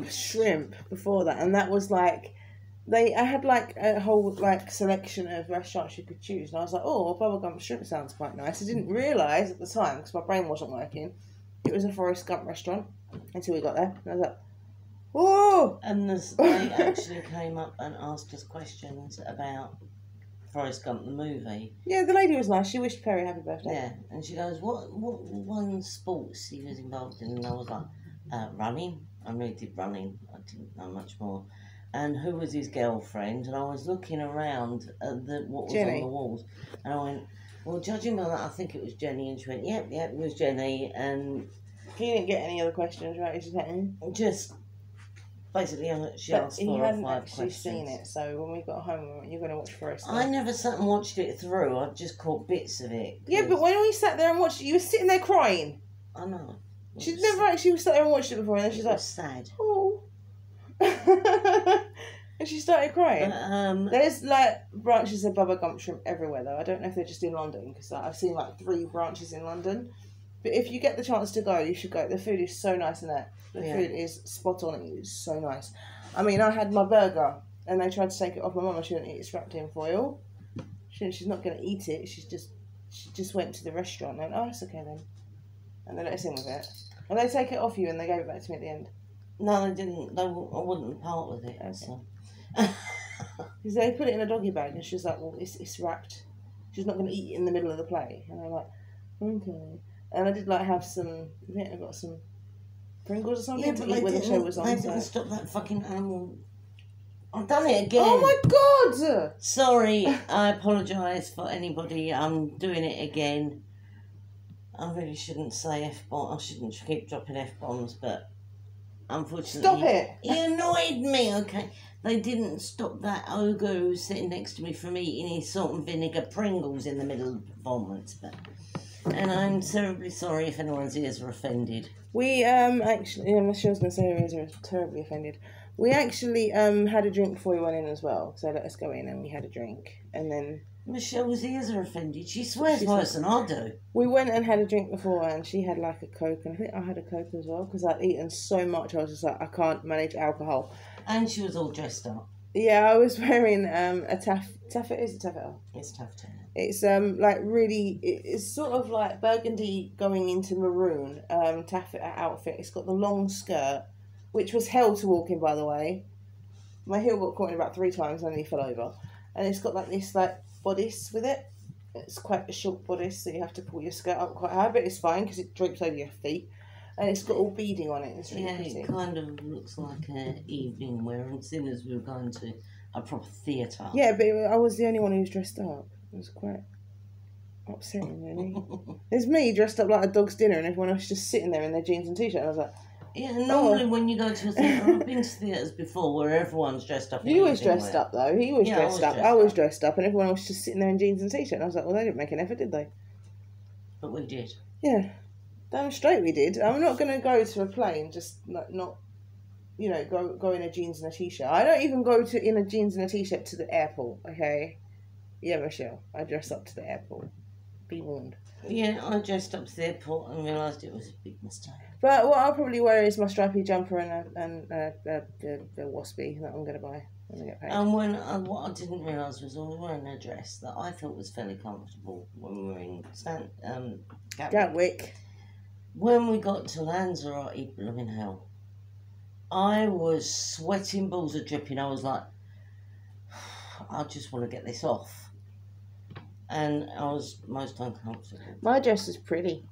Shrimp before that, and that was like I had like a whole like selection of restaurants you could choose, and I was like, "Oh, Baba Gump Shrimp sounds quite nice." I didn't realise at the time because my brain wasn't working. It was a Forrest Gump restaurant until we got there, and I was like, "Oh!"
And they actually came up and asked us questions about Forrest Gump the movie.
Yeah, the lady was nice. She wished Perry happy birthday.
Yeah, and she goes, what one sports he was involved in? And I was like, running. I really did running. I didn't know much more. And who was his girlfriend? And I was looking around at what was
Jenny.
on the walls. And I went, well, judging by that, I think it was Jenny. And she went, yep, it was Jenny. And
he didn't get any other questions, right?
Just basically, she asked 4 or 5 questions.
Seen it, so when we got home, you're going to watch Forrest.
I never sat and watched it through. I just caught bits of it.
Yeah, but when we sat there and watched it, you were sitting there crying.
I know.
She's never actually sat there and watched it before, and then she's like,
sad.
Oh. And she started crying. There's like branches of Bubba Gump shrimp everywhere, though. I don't know if they're just in London, because I've seen like 3 branches in London. But if you get the chance to go, you should go. The food is so nice in there. The food is spot on. It is so nice. I mean, I had my burger, and they tried to take it off my mum, and she wouldn't eat it. It's wrapped in foil. She's not going to eat it. She just went to the restaurant and went, oh, it's okay then. And they let us in with it. And they take it off you, and they gave it back to me at the end.
No, they didn't. I wouldn't part with it. Okay. So.
Because they put it in a doggy bag, and she's like, well, it's wrapped. She's not going to eat it in the middle of the play. And I'm like, okay. And I did like have some, I think I got some Pringles or something to eat when the show was on.
They didn't stop that fucking animal. I've done it again.
Oh my God!
Sorry, I apologise for anybody. I'm doing it again. I really shouldn't say F-bomb. I shouldn't keep dropping F-bombs, but unfortunately...
Stop it!
He annoyed me, okay? They didn't stop that ogre who was sitting next to me from eating his salt and vinegar Pringles in the middle of the performance, but... And I'm terribly sorry if anyone's ears are offended.
We actually, Michelle's going to say her ears are terribly offended. We actually had a drink before we went in as well, so let us go in and we had a drink, and then
Michelle's ears are offended. She swears worse than I do.
We went and had a drink before, and she had like a Coke, and I think I had a Coke as well because I'd eaten so much. I was just like, I can't manage alcohol.
And she was all dressed up.
Yeah, I was wearing a taffeta. Is it taffeta?
It's taffeta.
It's like really, it's sort of like burgundy going into maroon taffeta outfit. It's got the long skirt, which was hell to walk in, by the way. My heel got caught in about 3 times and then he fell over. And it's got like this like bodice with it. It's quite a short bodice, so you have to pull your skirt up quite high, but it's fine because it drapes over your feet. And it's got all beading on it. It's really pretty.
It kind of looks like an evening wear, and seeing as we were going to a proper theatre.
Yeah, but I was the only one who was dressed up. It was quite upsetting, really. There's me dressed up like a dog's dinner, and everyone else just sitting there in their jeans and t-shirt. And I was like,
yeah, normally when you go to a theatre, I've been to theatres before where everyone's dressed up.
You was dressed up though. He was dressed up. I was dressed up, and everyone else just sitting there in jeans and t-shirt. And I was like, well, they didn't make an effort, did they?
But we did.
Yeah, damn straight we did. I'm not going to go to a play and just not, you know, go in a jeans and a t-shirt. I don't even go in a jeans and a t-shirt to the airport. Okay. Yeah, Michelle, I dress up to the airport. Be warned.
Yeah, I dressed up to the airport and realised it was a big mistake.
But what I'll probably wear is my stripy jumper and the waspy that I'm going to buy when I get paid.
And what I didn't realise was I was wearing a dress that I thought was fairly comfortable when we were in
Gatwick.
When we got to Lanzarote, blooming hell, I was sweating, balls are dripping. I was like, I just want to get this off. And I was most uncomfortable. My
dress was pretty.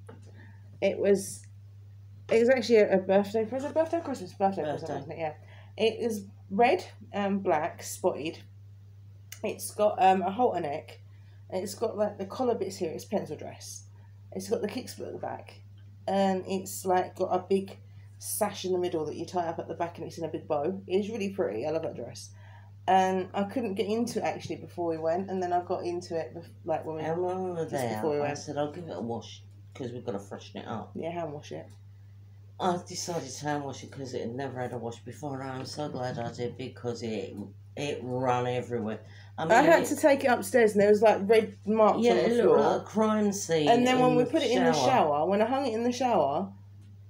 It was actually a birthday present. Birthday or Christmas? Birthday present, wasn't it? Yeah. It is red and black, spotted. It's got a halter neck. And it's got like the collar bits here. It's pencil dress. It's got the kick split at the back. And it's like got a big sash in the middle that you tie up at the back, and it's in a big bow. It's really pretty. I love that dress. And I couldn't get into it actually before we went, and then I got into it like when we
were there. I said I'll give it a wash because we've got to freshen it up.
Yeah, hand wash it.
I decided to hand wash it because it had never had a wash before, and I'm so glad I did because it ran everywhere.
I had to take it upstairs, and there was like red marks on the floor. Yeah, it looked like
a crime scene.
And then when we put it in the shower, when I hung it in the shower,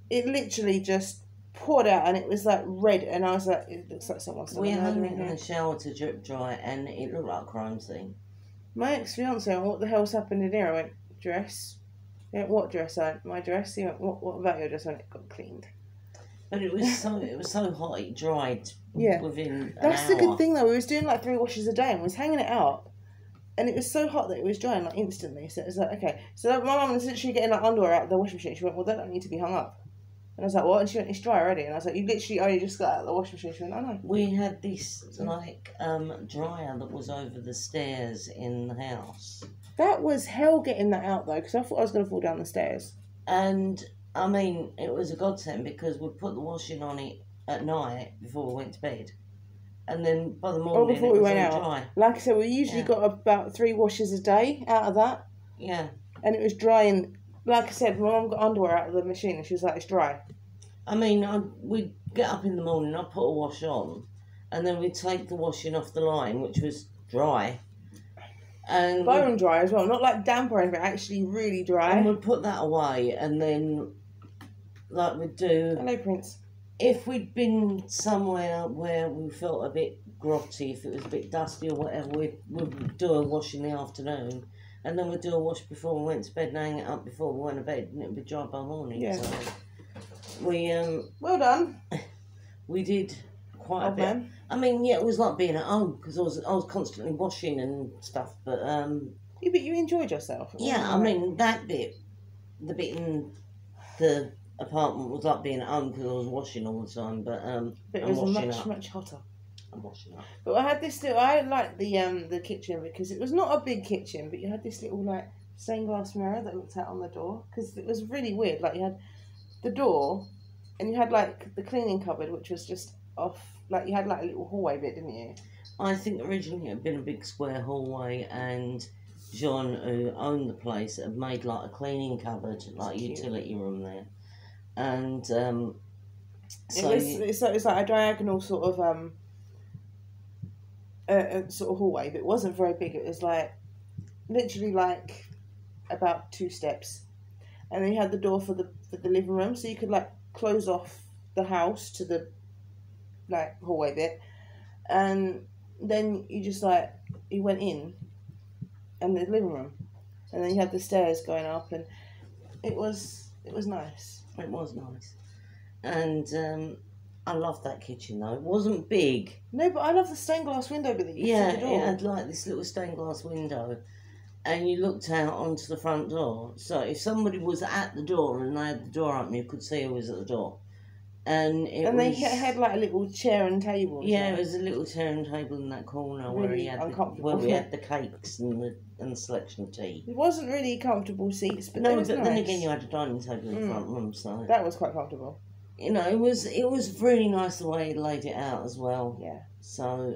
it literally just poured out, and it was like red, and I was like, it looks like someone's
We hung it in the shower to drip dry, and it looked like a crime scene.
My ex-fiance went, what the hell's happened in here? I went, dress. He went, what dress? I went, my dress. He went, what about your dress? I went, it got cleaned.
But it was so hot, it dried within an
That's
hour.
the good thing though, we was doing like 3 washes a day and was hanging it out, And it was so hot that it was drying like instantly. So it was like, okay. So my mum was literally getting like underwear out of the washing machine. She went, well, they don't need to be hung up. And I was like, what? And she went, it's dry already. And I was like, you literally only just got out of the washing machine. She went, oh no.
We had this like dryer that was over the stairs in the house.
That was hell getting that out though, because I thought I was going to fall down the stairs.
And I mean, it was a godsend because we put the washing on it at night before we went to bed. And then by the morning,
before we went
all
out.
dry.
Like I said, we usually got about 3 washes a day out of that.
Yeah.
And it was drying. Like I said, my mum got underwear out of the machine and she was like, it's dry.
I mean, we'd get up in the morning, I'd put a wash on, and then we'd take the washing off the line, which was dry. And
bone dry as well, not like damp or anything, actually really dry.
And we'd put that away, and then, like we'd do...
Hello, Prince.
If we'd been somewhere where we felt a bit grotty, if it was a bit dusty or whatever, we'd do a wash in the afternoon, and then we'd do a wash before we went to bed and hang it up before we went to bed, and it would be dry by morning.
Yeah.
So we
well done.
We did quite a bit.
Man.
I mean, yeah, it was like being at home because I was constantly washing and stuff. But
yeah, but you enjoyed yourself.
Yeah, I mean that bit, the bit in the apartment was like being at home because I was washing all the time. But
it was much hotter.
I'm washing up.
But I had this little. I liked the kitchen because it was not a big kitchen, but you had this little like stained glass mirror that looked out on the door because it was really weird. Like you had the door, and you had like the cleaning cupboard, which was just off. Like you had like a little hallway bit, didn't you?
I think originally it had been a big square hallway, and John, who owned the place, had made like a cleaning cupboard, like a utility room there, and so
it was like a diagonal sort of hallway, but it wasn't very big. It was like literally like about 2 steps, and then you had the door for the living room, so you could like close off the house to the like hallway bit, and then you just like you went in, and the living room, and then you had the stairs going up, and it was nice.
It was nice, and I loved that kitchen though. It wasn't big.
No, but I love the stained glass window bit that you could see the door.
It had like this little stained glass window, and you looked out onto the front door. So if somebody was at the door and they had the door open, you could see who was at the door. And
they had like a little chair and table.
Yeah, it was a little chair and table in that corner
really
where we had the cakes and the selection of tea.
It wasn't really comfortable seats, but
no,
but
then again you had a dining table in the front room, so
that was quite comfortable.
You know, it was really nice the way he laid it out as well.
Yeah.
So,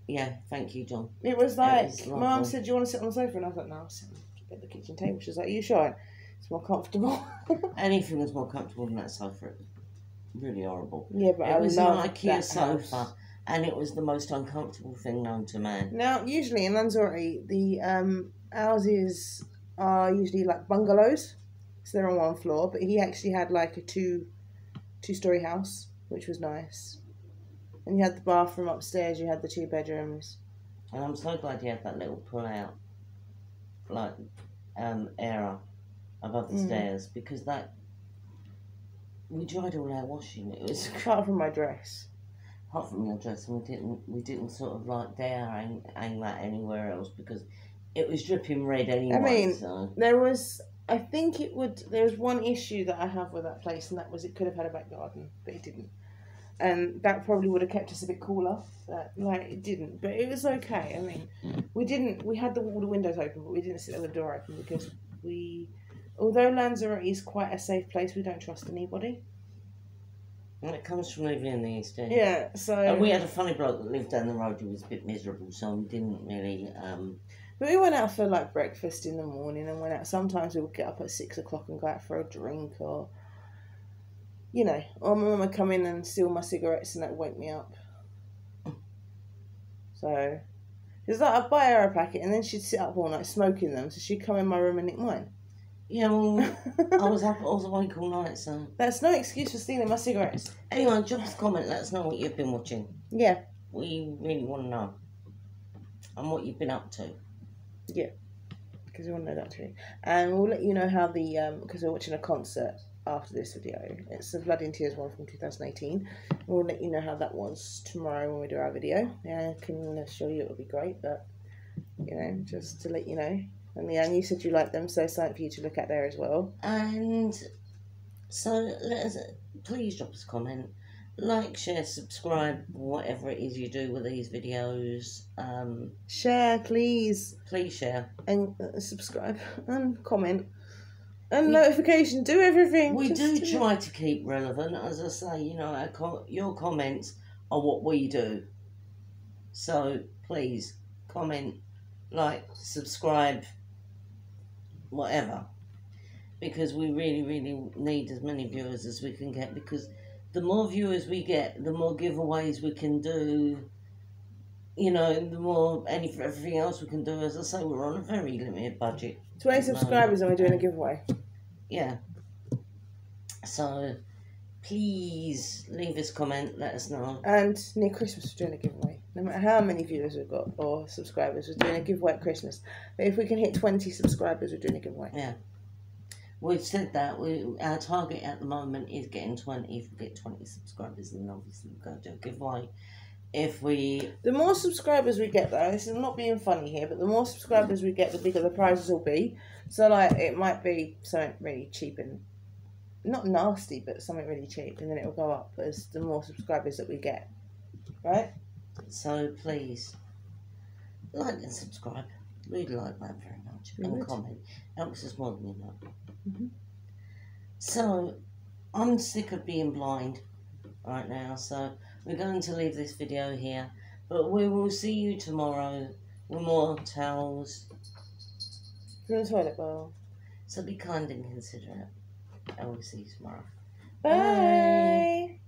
yeah, thank you, John.
It was like my mum said, "Do you want to sit on the sofa?" And I was like, "No, I'll sit at the kitchen table." She was like, "Are you sure? It's more comfortable."
Anything was more comfortable than that sofa. It was really horrible.
Yeah, but
it was an
IKEA
sofa,
house.
And it was the most uncomfortable thing known to man.
Now, usually in Lanzarote, the houses are usually like bungalows, so they're on 1 floor. But he actually had like a two-story house, which was nice. And you had the bathroom upstairs. You had the 2 bedrooms.
And I'm so glad you had that little pull-out, like area above the stairs, because that. We dried all our washing. It was
apart from my dress.
Apart from your dress, and we didn't sort of like dare hang that anywhere else because it was dripping red anyway.
I mean,
so.
there was one issue that I have with that place, and that was it could have had a back garden, but it didn't, and that probably would have kept us a bit cooler. But like it didn't, but it was okay. I mean, we had all the windows open, but we didn't sit there with the door open because although Lanzarote is quite a safe place, we don't trust anybody.
And it comes from living in the East End.
Yeah, so...
And we had a funny bloke that lived down the road who was a bit miserable, so we didn't really...
But we went out for, like, breakfast in the morning and went out. Sometimes we would get up at 6 o'clock and go out for a drink or... You know, or my mum would come in and steal my cigarettes and that would wake me up. So... It's like I'd buy her a packet and then she'd sit up all night smoking them, so she'd come in my room and nick mine.
Yeah, well, I was up all awake all night, so...
That's no excuse for stealing my cigarettes.
Anyway, drop us a comment, let us know what you've been watching.
Yeah.
We really want to know. And what you've been up to.
Yeah. Because we want to know that too. And we'll let you know how because we're watching a concert after this video. It's the Blood in Tears one from 2018. We'll let you know how that was tomorrow when we do our video. Yeah, I can assure you it'll be great, but You know, just to let you know. And Leanne, you said you like them, so something for you to look at there as well.
And so please drop us a comment, like, share, subscribe, whatever it is you do with these videos.
Share, please.
Please share.
And subscribe and comment. And notification, do everything.
We do try to keep relevant. As I say, you know, your comments are what we do. So please comment, like, subscribe, whatever. Because we really, really need as many viewers as we can get. Because the more viewers we get, the more giveaways we can do. You know, the more everything else we can do. As I say, we're on a very limited budget.
20 subscribers and we're doing a giveaway.
Yeah. So, please leave us a comment, let us know.
And near Christmas we're doing a giveaway. No matter how many viewers we've got or subscribers, we're doing a giveaway at Christmas. But if we can hit 20 subscribers, we're doing a giveaway.
Yeah. We've said that. Our target at the moment is getting 20. If we get 20 subscribers, then obviously we'll go do a giveaway. The
more subscribers we get, though, this is not being funny here, but the more subscribers we get, the bigger the prizes will be. So, like, it might be something really cheap and not nasty, but something really cheap, and then it will go up as the more subscribers that we get. Right?
So, please, like and subscribe. We'd like that very much. And comment. Helps us more than you know.
Mm-hmm.
So, I'm sick of being blind right now, so we're going to leave this video here. But we will see you tomorrow with more towels.
From the toilet bowl.
So be kind and considerate. And we'll see you tomorrow.
Bye. Bye.